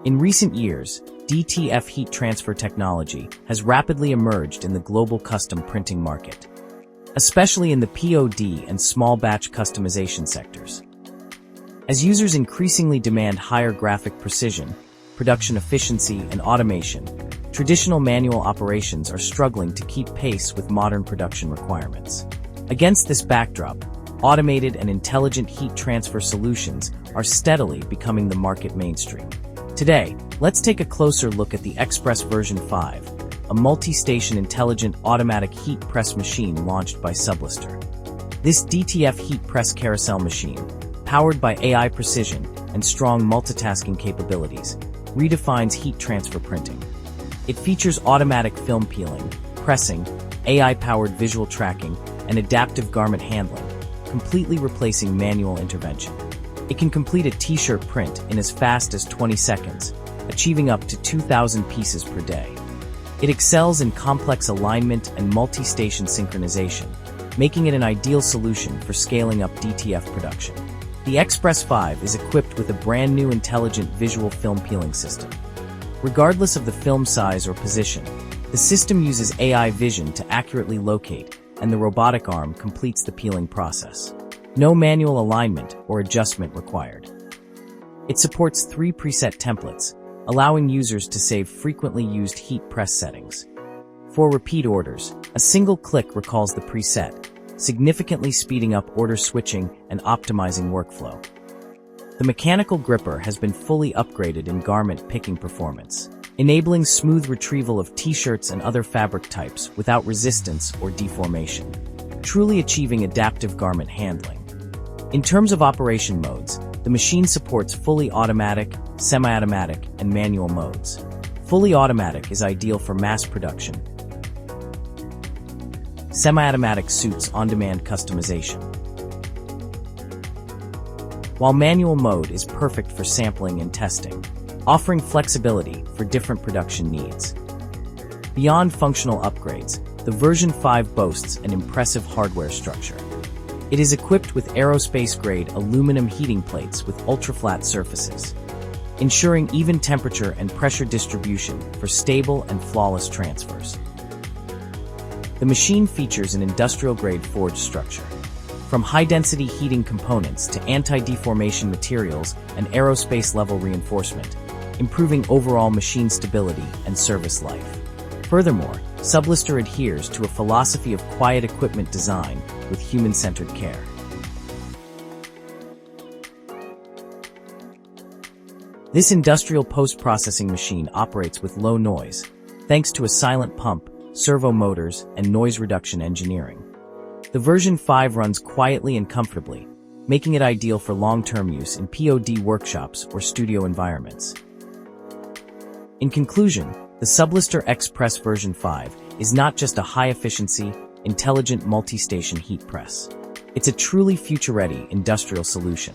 In recent years, DTF heat transfer technology has rapidly emerged in the global custom printing market, especially in the POD and small batch customization sectors. As users increasingly demand higher graphic precision, production efficiency, and automation, traditional manual operations are struggling to keep pace with modern production requirements. Against this backdrop, automated and intelligent heat transfer solutions are steadily becoming the market mainstream. Today, let's take a closer look at the X-PRESS version 5, a multi-station intelligent automatic heat press machine launched by SUBLISTAR. This DTF heat press carousel machine, powered by AI precision and strong multitasking capabilities, redefines heat transfer printing. It features automatic film peeling, pressing, AI-powered visual tracking, and adaptive garment handling, completely replacing manual intervention. It can complete a t-shirt print in as fast as 20 seconds, achieving up to 2,000 pieces per day. It excels in complex alignment and multi-station synchronization, making it an ideal solution for scaling up DTF production. The X-PRESS 5 is equipped with a brand new intelligent visual film peeling system. Regardless of the film size or position, the system uses AI vision to accurately locate, and the robotic arm completes the peeling process. No manual alignment or adjustment required. It supports 3 preset templates, allowing users to save frequently used heat press settings. For repeat orders, a single click recalls the preset, significantly speeding up order switching and optimizing workflow. The mechanical gripper has been fully upgraded in garment picking performance, enabling smooth retrieval of t-shirts and other fabric types without resistance or deformation, truly achieving adaptive garment handling. In terms of operation modes, the machine supports fully automatic, semi-automatic, and manual modes. Fully automatic is ideal for mass production. Semi-automatic suits on-demand customization, while manual mode is perfect for sampling and testing, offering flexibility for different production needs. Beyond functional upgrades, the version 5 boasts an impressive hardware structure. It is equipped with aerospace-grade aluminum heating plates with ultra-flat surfaces, ensuring even temperature and pressure distribution for stable and flawless transfers. The machine features an industrial-grade forged structure, from high-density heating components to anti-deformation materials and aerospace-level reinforcement, improving overall machine stability and service life. Furthermore, SUBLISTAR adheres to a philosophy of quiet equipment design with human-centered care. This industrial post-processing machine operates with low noise, thanks to a silent pump, servo motors, and noise reduction engineering. The version 5 runs quietly and comfortably, making it ideal for long-term use in POD workshops or studio environments. In conclusion, the SUBLISTAR X-PRESS version 5 is not just a high-efficiency, intelligent multi-station heat press. It's a truly future-ready industrial solution.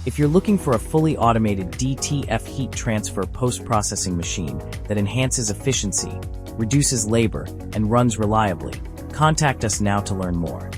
If you're looking for a fully automated DTF heat transfer post-processing machine that enhances efficiency, reduces labor, and runs reliably, contact us now to learn more.